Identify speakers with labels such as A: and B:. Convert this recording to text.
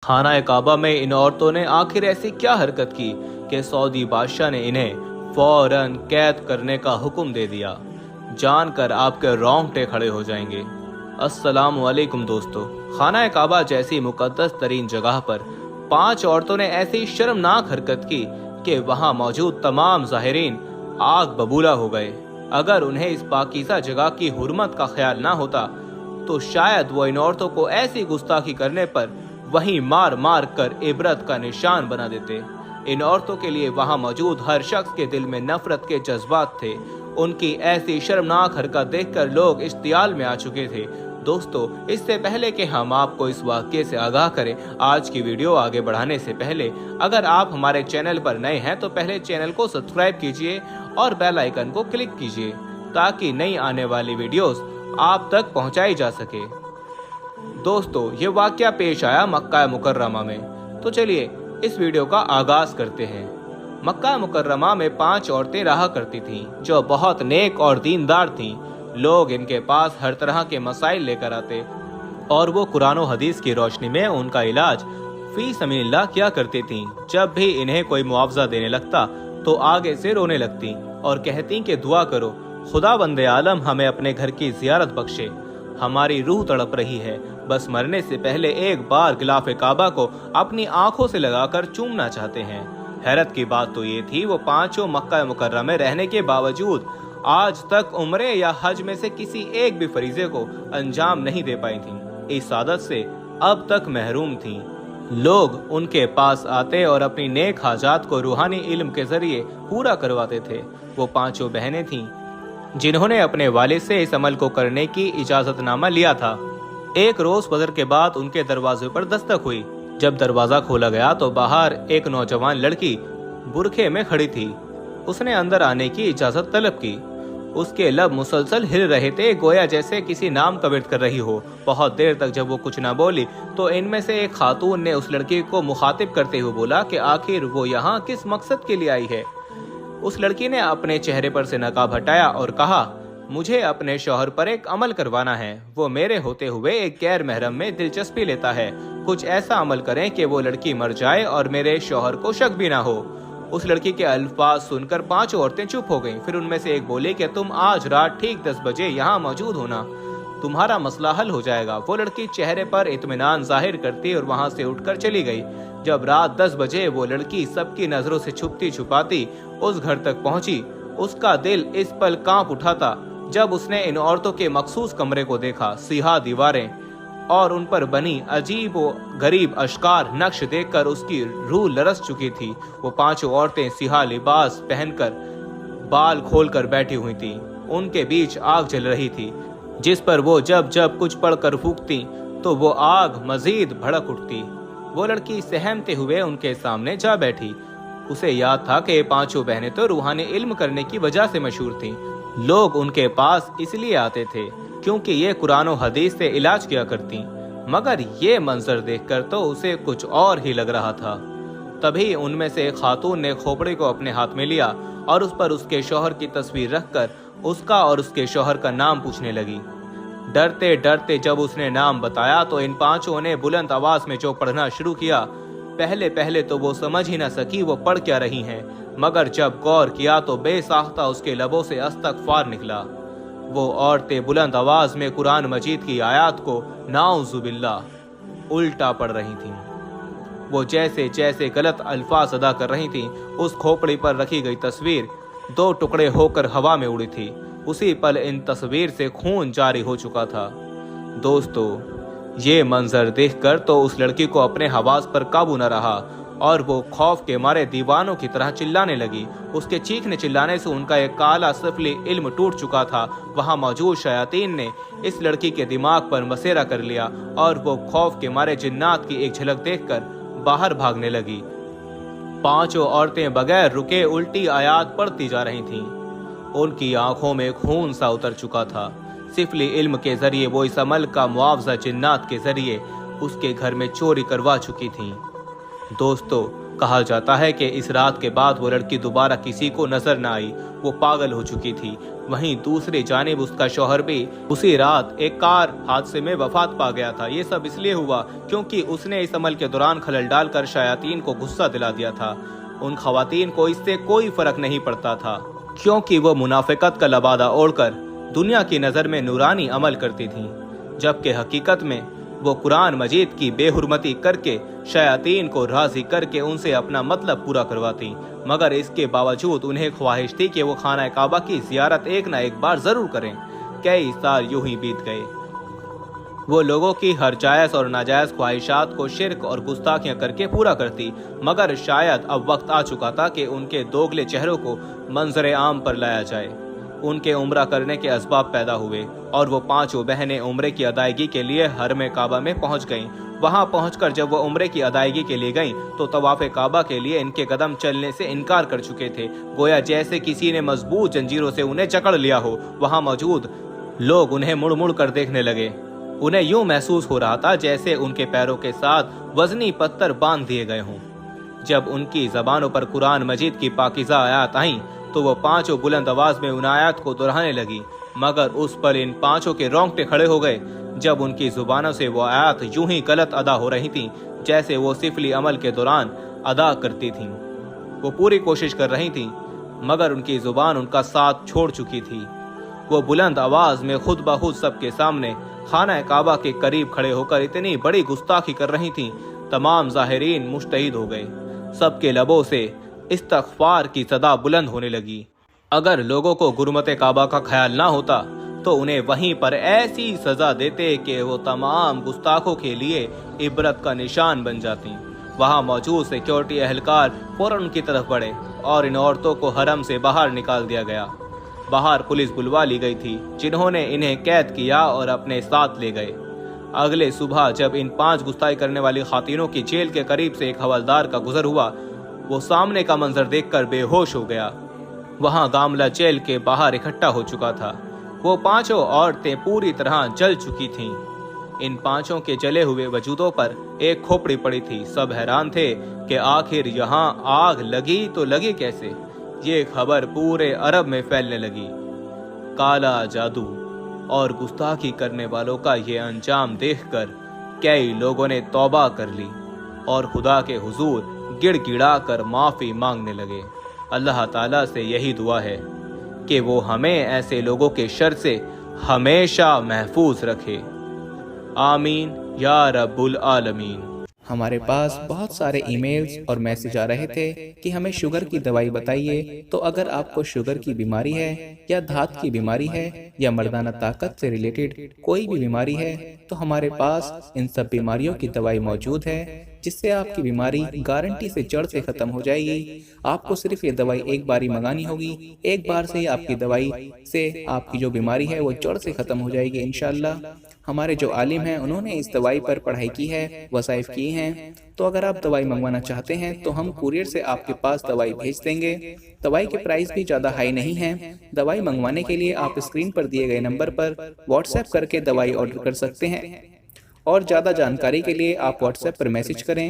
A: खाना काबा में इन औरतों ने आखिर ऐसी क्या हरकत की कि सऊदी बादशाह ने इन्हें फौरन कैद करने का हुक्म दे दिया। जानकर आपके रोंगटे खड़े हो जाएंगे। अस्सलामु अलैकुम दोस्तों, खाना काबा जैसी मुकद्दस तरीन जगह पर 5 औरतों ने ऐसी शर्मनाक हरकत की कि वहां मौजूद तमाम ज़ाहिरीन आग बबूला हो गए। अगर उन्हें इस पाकीज़ा जगह की हुर्मत का ख्याल ना होता तो शायद वो इन औरतों को ऐसी गुस्ताखी करने पर वहीं मार मार कर इबरत का निशान बना देते। इन औरतों के लिए वहां मौजूद हर शख्स के दिल में नफरत के जज्बात थे। उनकी ऐसी शर्मनाक हरकत देखकर लोग इश्तियाल में आ चुके थे। दोस्तों, इससे पहले कि हम आपको इस वाक़ये से आगाह करें, आज की वीडियो आगे बढ़ाने से पहले अगर आप हमारे चैनल पर नए हैं तो पहले चैनल को सब्सक्राइब कीजिए और बेल आइकन को क्लिक कीजिए ताकि नई आने वाली वीडियोस आप तक पहुंचाई जा सके। दोस्तों, ये वाकया पेश आया मक्का मुकर्रमा में। तो चलिए इस वीडियो का आगाज करते हैं। मक्का मुकर्रमा में 5 औरतें रहा करती थीं जो बहुत नेक और दीनदार थीं। लोग इनके पास हर तरह के मसाइल लेकर आते और वो कुरान और हदीस की रोशनी में उनका इलाज फी समीलिल्लाह किया करती थीं। जब भी इन्हें कोई मुआवजा देने लगता तो आगे से रोने लगती और कहती कि दुआ करो, खुदा बंदे आलम हमें अपने घर की जियारत बख्शे, हमारी रूह तड़प रही है, बस मरने से पहले एक बार गिलाफे काबा को अपनी आंखों से लगाकर चूमना चाहते हैं। हैरत की बात तो ये थी, वो 5 मक्का मुकर्रमा में रहने के बावजूद आज तक उम्रे या हज में से किसी एक भी फरीजे को अंजाम नहीं दे पाई थीं। इस आदत से अब तक महरूम थीं। लोग उनके पास आते और अपनी नेक हाजात को रूहानी इल्म के जरिए पूरा करवाते थे। वो 5 बहनें थीं जिन्होंने अपने वालिद से इस अमल को करने की इजाजतनामा लिया था। एक रोज फजर के बाद उनके दरवाजे पर दस्तक हुई। जब दरवाजा खोला गया तो बाहर एक नौजवान लड़की बुरखे में खड़ी थी। उसने अंदर आने की इजाजत तलब की। उसके लब मुसलसल हिल रहे थे, गोया जैसे किसी नाम का विर्द कर रही हो। बहुत देर तक जब वो कुछ ना बोली तो इनमें से एक खातून ने उस लड़की को मुखातिब करते हुए बोला कि आखिर वो यहाँ किस मकसद के लिए आई है। उस लड़की ने अपने चेहरे पर से नकाब हटाया और कहा, मुझे अपने शौहर पर एक अमल करवाना है। वो मेरे होते हुए एक गैर महरम में दिलचस्पी लेता है। कुछ ऐसा अमल करें कि वो लड़की मर जाए और मेरे शौहर को शक भी ना हो। उस लड़की के अल्फाज सुनकर 5 औरतें चुप हो गईं। फिर उनमें से एक बोली कि तुम आज रात ठीक 10 बजे यहाँ मौजूद होना, तुम्हारा मसला हल हो जाएगा। वो लड़की चेहरे पर इत्मीनान जाहिर करती और वहाँ से उठकर चली गई। जब रात 10 बजे वो लड़की सबकी नजरों से छुपती छुपाती उस घर तक पहुंची, उसका दिल इस पल कांप उठा था जब उसने इन औरतों के मखसूस कमरे को देखा। सिहा दीवारें और उन पर बनी अजीब व गरीब अशकार नक्श देखकर उसकी रूह लरस चुकी थी। वो 5 औरतें सिहा लिबास पहनकर बाल खोलकर बैठी हुई थीं। उनके बीच आग जल रही थी जिस पर वो जब जब कुछ पढ़कर फूंकती तो वो आग मजीद भड़क उठती। वो लड़की सहमते हुए उनके सामने जा बैठी। उसे याद था कि 5 बहनें तो रूहानी इल्म करने की वजह से मशहूर थीं। लोग उनके पास इसलिए आते थे क्योंकि ये कुरान और हदीस से इलाज किया करती, मगर ये मंजर देखकर तो उसे कुछ और ही लग रहा था। तभी उनमें से एक खातून ने खोपड़ी को अपने हाथ में लिया और उस पर उसके शौहर की तस्वीर रखकर उसका और उसके शौहर का नाम पूछने लगी। डरते डरते जब उसने नाम बताया तो इन 5 ने बुलंद आवाज में जो पढ़ना शुरू किया, पहले पहले तो वो समझ ही न सकी वो पढ़ क्या रही हैं, मगर जब गौर किया तो बेसाख्ता उसके लबों से अस्तगफार निकला। वो औरतें बुलंद आवाज में कुरान मजीद की आयत को नाउजुबिल्लाह उल्टा पढ़ रही थीं। वो जैसे जैसे गलत अल्फाज अदा कर रही थीं, उस खोपड़ी पर रखी गई तस्वीर 2 टुकड़े होकर हवा में उड़ी थी। उसी पल इन तस्वीर से खून जारी हो चुका था। दोस्तों, ये मंजर देखकर तो उस लड़की को अपने हवास पर काबू न रहा और वो खौफ के मारे दीवानों की तरह चिल्लाने लगी। उसके चीखने चिल्लाने से उनका एक काला सफली इल्म टूट चुका था। वहां मौजूद शयातीन ने इस लड़की के दिमाग पर बसेरा कर लिया और वो खौफ के मारे जिन्नात की एक झलक देखकर बाहर भागने लगी। 5 औरतें बगैर रुके उल्टी आयात पढ़ती जा रही थीं। उनकी आंखों में खून सा उतर चुका था। सिफली इल्म के जरिए वो इस अमल का मुआवजा जिन्नात के जरिए उसके घर में चोरी करवा चुकी थीं। दोस्तों, کہا جاتا ہے کہ اس رات کے بعد وہ لڑکی دوبارہ کسی کو نظر نہ آئی، وہ پاگل ہو چکی تھی۔ وہیں دوسری جانب اس کا شوہر بھی اسی رات ایک کار حادثے میں وفات پا گیا تھا۔ یہ سب اس لیے ہوا کیونکہ اس نے اس عمل کے دوران خلل ڈال کر شیاطین کو غصہ دلا دیا تھا۔ ان خواتین کو اس سے کوئی فرق نہیں پڑتا تھا کیونکہ وہ منافقت کا لبادہ اوڑھ کر دنیا کی نظر میں نورانی عمل کرتی تھیں، جبکہ حقیقت میں وہ قرآن مجید کی بے حرمتی کر کے شیاطین کو راضی کر کے ان سے اپنا مطلب پورا کرواتی، مگر اس کے باوجود انہیں خواہش تھی کہ وہ خانہ کعبہ کی زیارت ایک نہ ایک بار ضرور کریں۔ کئی سال یوں ہی بیت گئے، وہ لوگوں کی ہر جائز اور ناجائز خواہشات کو شرک اور گستاخیاں کر کے پورا کرتی، مگر شاید اب وقت آ چکا تھا کہ ان کے دوگلے چہروں کو منظر عام پر لایا جائے۔ ان کے عمرہ کرنے کے اسباب پیدا ہوئے اور وہ پانچوں بہنیں عمرے کی ادائیگی کے لیے حرم کعبہ میں پہنچ گئیں۔ وہاں پہنچ کر جب وہ عمرے کی ادائیگی کے لیے گئیں تو طواف کعبہ کے لیے ان کے قدم چلنے سے انکار کر چکے تھے، گویا جیسے کسی نے مضبوط زنجیروں سے انہیں جکڑ لیا ہو۔ وہاں موجود لوگ انہیں مڑ مڑ کر دیکھنے لگے۔ انہیں یوں محسوس ہو رہا تھا جیسے ان کے پیروں کے ساتھ وزنی پتھر باندھ دیے گئے ہوں۔ جب ان کی زبانوں پر قرآن مجید کی پاکیزہ آیات آئیں تو وہ پانچوں بلند آواز میں ان آیات کو دہرانے لگی، مگر اس پر ان پانچوں کے رونگٹے کھڑے ہو گئے جب ان کی زبانوں سے وہ آیات یوں ہی غلط ادا ہو رہی تھیں جیسے وہ سفلی عمل کے دوران ادا کرتی تھیں۔ وہ پوری کوشش کر رہی تھیں مگر ان کی زبان ان کا ساتھ چھوڑ چکی تھی۔ وہ بلند آواز میں خود بخود سب کے سامنے خانہ کعبہ کے قریب کھڑے ہو کر اتنی بڑی گستاخی کر رہی تھیں، تمام ظاہرین مشتعد ہو گئے۔ سب کے لبوں سے استغفار کی صدا بلند ہونے لگی۔ اگر لوگوں کو حرمت کعبہ کا خیال نہ ہوتا تو انہیں وہیں پر ایسی سزا دیتے کہ وہ تمام گستاخوں کے لیے عبرت کا نشان بن جاتی۔ وہاں موجود سیکیورٹی اہلکار فوراً ان کی طرف بڑھے اور ان عورتوں کو حرم سے باہر نکال دیا گیا۔ باہر پولیس بلوا لی گئی تھی جنہوں نے انہیں قید کیا اور اپنے ساتھ لے گئے۔ اگلے صبح جب ان 5 گستاخی کرنے والی خواتینوں کی جیل کے قریب سے ایک حوالدار کا گزر ہوا، وہ سامنے کا منظر دیکھ کر بے ہوش ہو گیا۔ وہاں گاملہ جیل کے باہر اکٹھا ہو چکا تھا۔ وہ 5 عورتیں پوری طرح جل چکی تھیں۔ ان 5 کے جلے ہوئے وجودوں پر ایک کھوپڑی پڑی تھی۔ سب حیران تھے کہ آخر یہاں آگ لگی تو لگی کیسے؟ یہ خبر پورے عرب میں پھیلنے لگی۔ کالا جادو اور گستاخی کرنے والوں کا یہ انجام دیکھ کر کئی لوگوں نے توبہ کر لی اور خدا کے حضور گڑ گڑا کر معافی مانگنے لگے۔ اللہ تعالیٰ سے یہی دعا ہے کہ وہ ہمیں ایسے لوگوں کے شر سے ہمیشہ محفوظ رکھے، آمین یا رب العالمین۔
B: ہمارے پاس بہت سارے ای میلز اور میسج آ رہے تھے کہ ہمیں شوگر کی دوائی بتائیے، تو اگر آپ کو شوگر کی بیماری ہے یا دھات کی بیماری ہے یا مردانہ طاقت سے ریلیٹڈ کوئی بھی بیماری ہے تو ہمارے پاس ان سب بیماریوں کی دوائی موجود ہے، جس سے آپ کی بیماری گارنٹی سے جڑ سے ختم ہو جائے گی۔ آپ کو صرف یہ دوائی ایک بار ہی منگانی ہوگی، ایک بار سے ہی آپ کی دوائی سے آپ کی جو بیماری ہے وہ جڑ سے ختم ہو جائے گی انشاءاللہ۔ ہمارے جو عالم ہیں انہوں نے اس دوائی پر پڑھائی کی ہے، وظائف کی ہیں، تو اگر آپ دوائی منگوانا چاہتے ہیں تو ہم کوریئر سے آپ کے پاس دوائی بھیج دیں گے۔ دوائی کے پرائس بھی زیادہ ہائی نہیں ہیں۔ دوائی منگوانے کے لیے آپ اسکرین پر دیے گئے نمبر پر واٹس ایپ کر کے دوائی آرڈر کر سکتے ہیں، اور زیادہ جانکاری کے لیے آپ واٹس ایپ پر میسج کریں۔